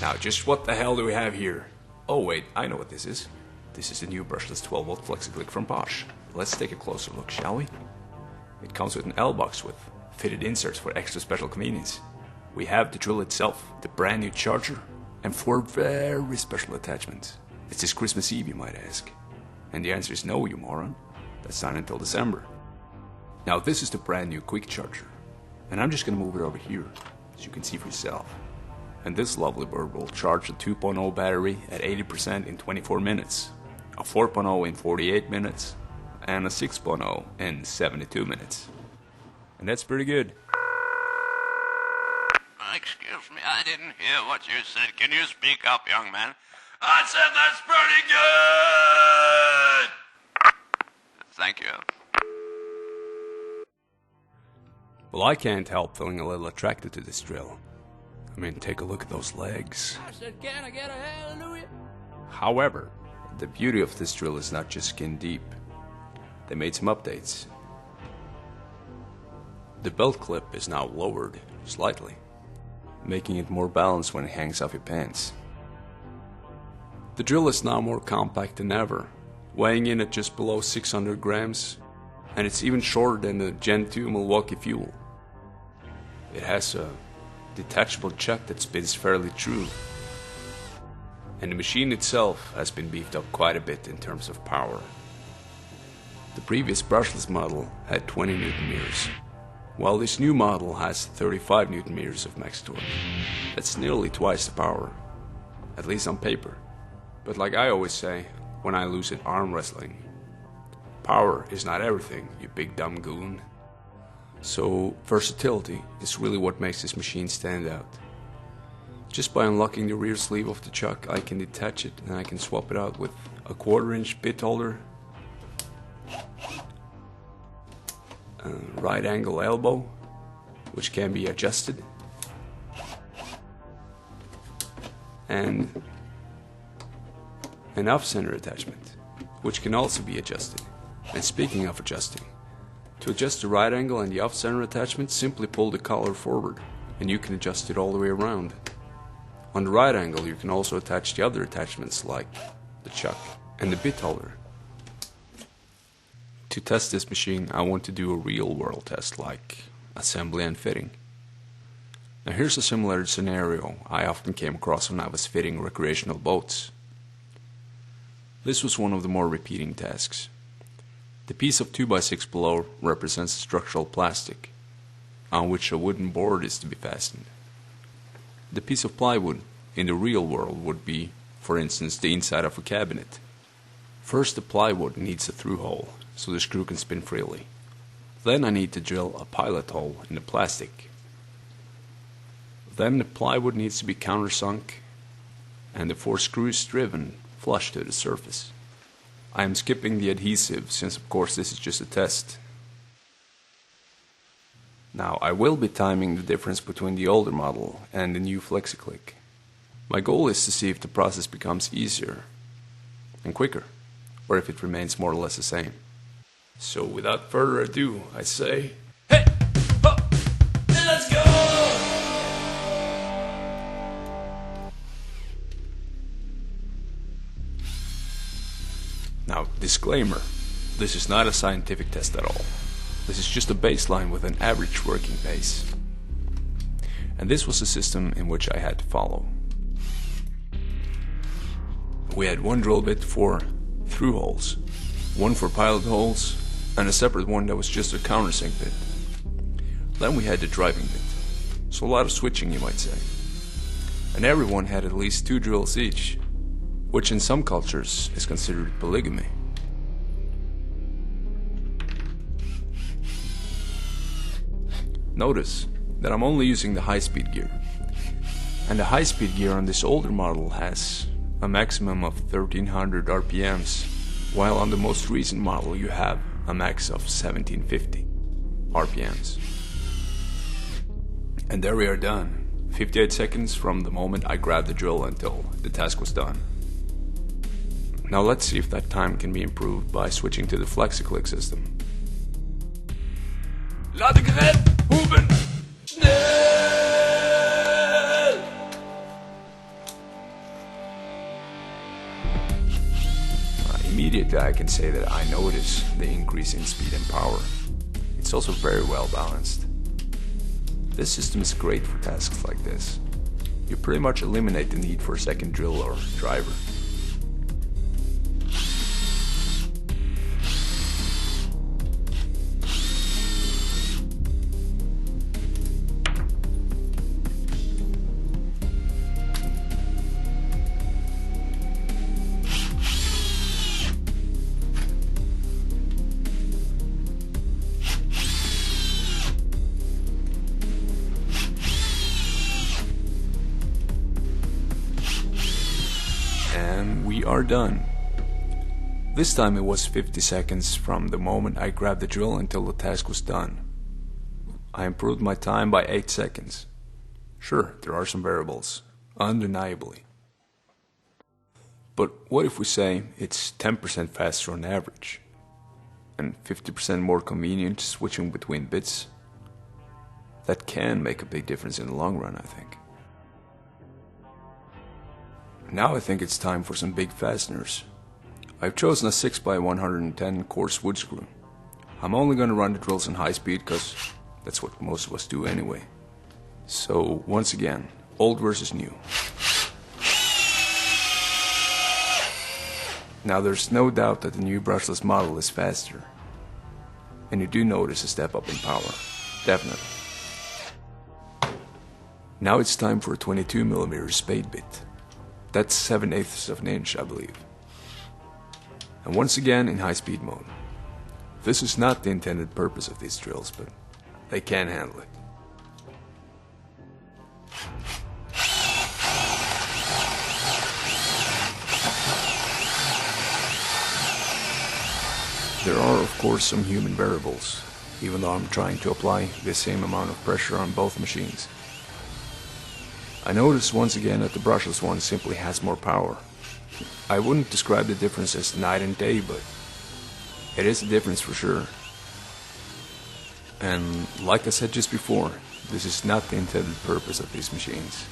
Now, just what the hell do we have here? Oh wait, I know what this is. This is the new brushless 12-volt Flexiclick from Bosch. Let's take a closer look, shall we? It comes with an L-box with fitted inserts for extra special convenience. We have the drill itself, the brand new charger, and 4 very special attachments. It's this Christmas Eve, you might ask. And the answer is no, you moron. That's not until December. Now this is the brand new quick charger. And I'm just gonna move it over here, so you can see for yourself. And this lovely bird will charge a 2.0 battery at 80% in 24 minutes, a 4.0 in 48 minutes, and a 6.0 in 72 minutes. And that's pretty good. Excuse me, I didn't hear what you said. Can you speak up, young man? I said that's pretty good! Thank you. Well, I can't help feeling a little attracted to this drill. I mean, take a look at those legs. I said, can I get a hallelujah? However, the beauty of this drill is not just skin deep. They made some updates. The belt clip is now lowered slightly, making it more balanced when it hangs off your pants. The drill is now more compact than ever, weighing in at just below 600 grams, and it's even shorter than the Gen 2 Milwaukee Fuel. It has a detachable chuck that spins fairly true, and the machine itself has been beefed up quite a bit in terms of power. The previous brushless model had 20 Newton meters, while this new model has 35 Newton meters of max torque. That's nearly twice the power, at least on paper. But like I always say when I lose at arm wrestling, power is not everything, you big dumb goon. So versatility is really what makes this machine stand out. Just by unlocking the rear sleeve of the chuck, I can detach it and I can swap it out with a 1/4-inch bit holder, a right angle elbow, which can be adjusted, and an off-center attachment, which can also be adjusted. And speaking of adjusting, to adjust the right angle and the off-center attachment, simply pull the collar forward and you can adjust it all the way around. On the right angle you can also attach the other attachments like the chuck and the bit holder. To test this machine, I want to do a real world test like assembly and fitting. Now here's a similar scenario I often came across when I was fitting recreational boats. This was one of the more repeating tasks. The piece of 2x6 below represents structural plastic, on which a wooden board is to be fastened. The piece of plywood in the real world would be, for instance, the inside of a cabinet. First, the plywood needs a through hole, so the screw can spin freely. Then I need to drill a pilot hole in the plastic. Then the plywood needs to be countersunk, and the 4 screws driven flush to the surface. I am skipping the adhesive since of course this is just a test. Now I will be timing the difference between the older model and the new Flexiclick. My goal is to see if the process becomes easier and quicker, or if it remains more or less the same. So without further ado, I say, hey! Ho! Let's go! Now, disclaimer, this is not a scientific test at all. This is just a baseline with an average working pace. And this was the system in which I had to follow. We had one drill bit for through holes, one for pilot holes, and a separate one that was just a countersink bit. Then we had the driving bit, so a lot of switching you might say. And everyone had at least 2 drills each, which in some cultures is considered polygamy. Notice that I'm only using the high-speed gear, and the high-speed gear on this older model has a maximum of 1300 RPMs, while on the most recent model you have a max of 1750 RPMs. And there we are done. 58 seconds from the moment I grabbed the drill until the task was done. Now let's see if that time can be improved by switching to the Flexiclick system. Ladegerät, Huben, schnell! that I can say that I notice the increase in speed and power. It's also very well balanced. This system is great for tasks like this. You pretty much eliminate the need for a second drill or driver. And we are done. This time it was 50 seconds from the moment I grabbed the drill until the task was done. I improved my time by 8 seconds. Sure, there are some variables, undeniably. But what if we say it's 10% faster on average, and 50% more convenient switching between bits? That can make a big difference in the long run, I think. Now I think it's time for some big fasteners. I've chosen a 6x110 coarse wood screw. I'm only going to run the drills in high speed because that's what most of us do anyway. So once again, old versus new. Now there's no doubt that the new brushless model is faster. And you do notice a step up in power. Definitely. Now it's time for a 22mm spade bit. That's 7/8 of an inch, I believe. And once again in high speed mode. This is not the intended purpose of these drills, but they can handle it. There are of course some human variables, even though I'm trying to apply the same amount of pressure on both machines. I notice once again that the brushless one simply has more power. I wouldn't describe the difference as night and day, but it is a difference for sure. And like I said just before, this is not the intended purpose of these machines.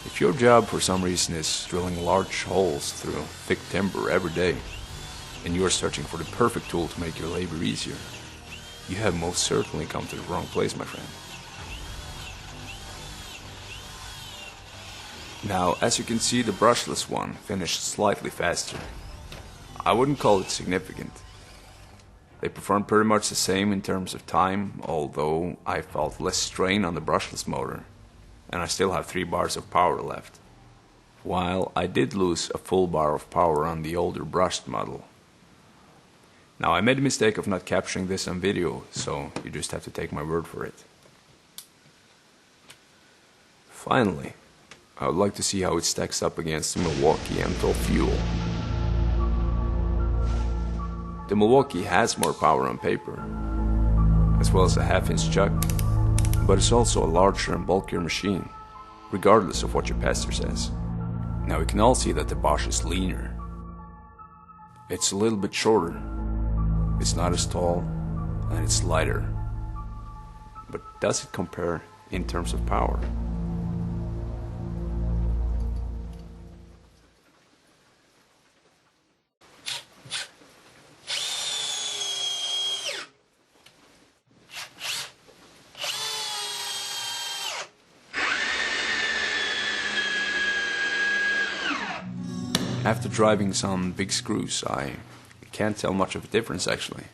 If your job for some reason is drilling large holes through thick timber every day, and you are searching for the perfect tool to make your labor easier, you have most certainly come to the wrong place, my friend. Now, as you can see, the brushless one finished slightly faster. I wouldn't call it significant. They performed pretty much the same in terms of time, although I felt less strain on the brushless motor, and I still have 3 bars of power left, while I did lose a full bar of power on the older brushed model. Now, I made the mistake of not capturing this on video, so you just have to take my word for it. Finally, I would like to see how it stacks up against the Milwaukee M12 Fuel. The Milwaukee has more power on paper, as well as a 1/2-inch chuck, but it's also a larger and bulkier machine, regardless of what your pastor says. Now we can all see that the Bosch is leaner. It's a little bit shorter, it's not as tall, and it's lighter. But does it compare in terms of power? After driving some big screws, I can't tell much of a difference actually.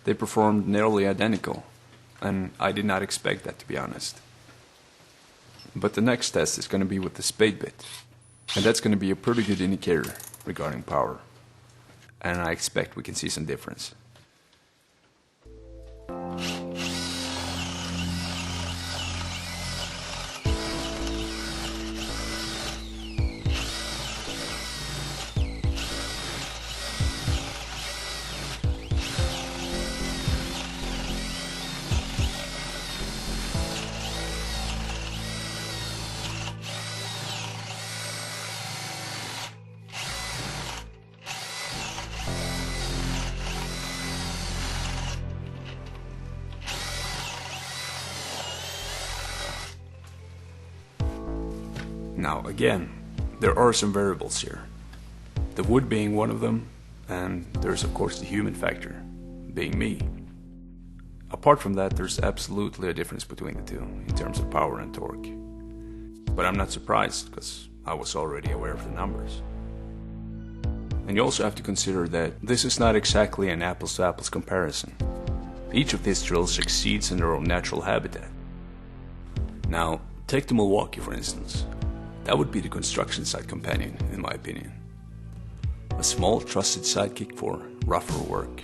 They performed nearly identical, and I did not expect that, to be honest. But the next test is going to be with the spade bit, and that's going to be a pretty good indicator regarding power, and I expect we can see some difference. Now again, there are some variables here. The wood being one of them, And there's of course the human factor, being me. Apart from that, there's absolutely a difference between the two in terms of power and torque. But I'm not surprised, because I was already aware of the numbers. And you also have to consider that this is not exactly an apples-to-apples comparison. Each of these drills succeeds in their own natural habitat. Now, take the Milwaukee for instance. That would be the construction site companion, in my opinion. A small, trusted sidekick for rougher work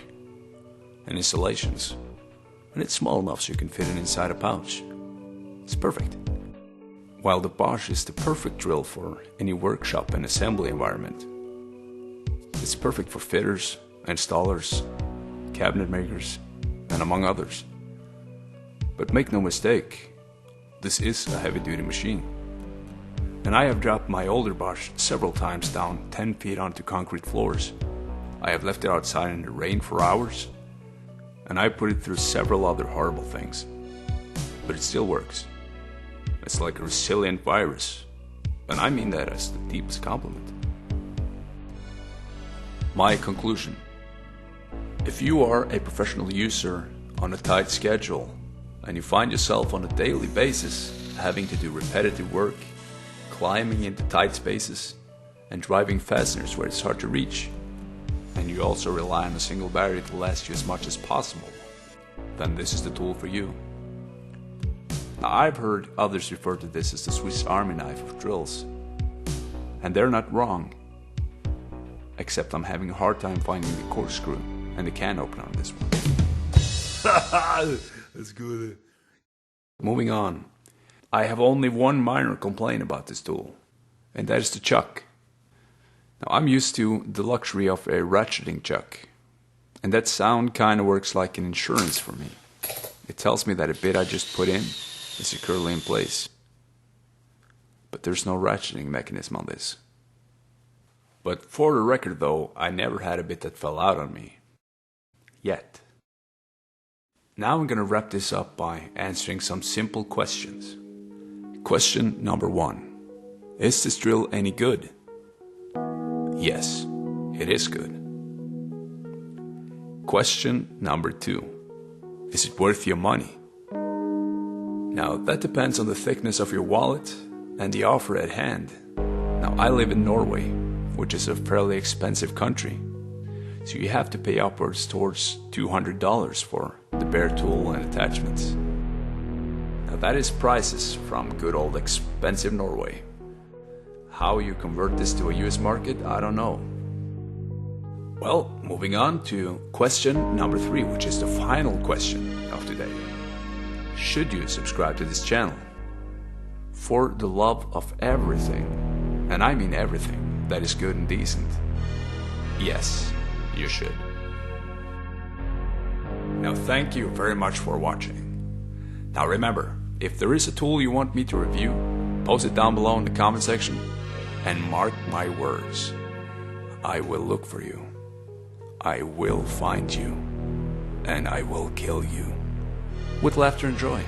and installations. And it's small enough so you can fit it inside a pouch. It's perfect. While the Bosch is the perfect drill for any workshop and assembly environment. It's perfect for fitters, installers, cabinet makers, and among others. But make no mistake, this is a heavy-duty machine. And I have dropped my older Bosch several times down 10 feet onto concrete floors. I have left it outside in the rain for hours, and I put it through several other horrible things. But it still works. It's like a resilient virus, and I mean that as the deepest compliment. My conclusion: if you are a professional user on a tight schedule and you find yourself on a daily basis having to do repetitive work, climbing into tight spaces and driving fasteners where it's hard to reach, and you also rely on a single battery to last you as much as possible, then this is the tool for you. Now, I've heard others refer to this as the Swiss Army knife of drills, and they're not wrong. Except I'm having a hard time finding the corkscrew and the can opener on this one. That's good. Moving on. I have only one minor complaint about this tool, and that is the chuck. Now, I'm used to the luxury of a ratcheting chuck, and that sound kind of works like an insurance for me. It tells me that a bit I just put in is securely in place. But there's no ratcheting mechanism on this. But for the record though, I never had a bit that fell out on me. Yet. Now I'm gonna wrap this up by answering some simple questions. Question number 1. Is this drill any good? Yes, it is good. Question number 2. Is it worth your money? Now that depends on the thickness of your wallet and the offer at hand. Now I live in Norway, which is a fairly expensive country. So you have to pay upwards towards $200 for the bare tool and attachments. Now that is prices from good old expensive Norway. How you convert this to a US market, I don't know. Well, moving on to question number 3, which is the final question of today. Should you subscribe to this channel? For the love of everything, and I mean everything, that is good and decent. Yes, you should. Now thank you very much for watching. Now remember, if there is a tool you want me to review, post it down below in the comment section, and mark my words, I will look for you, I will find you, and I will kill you. With laughter and joy.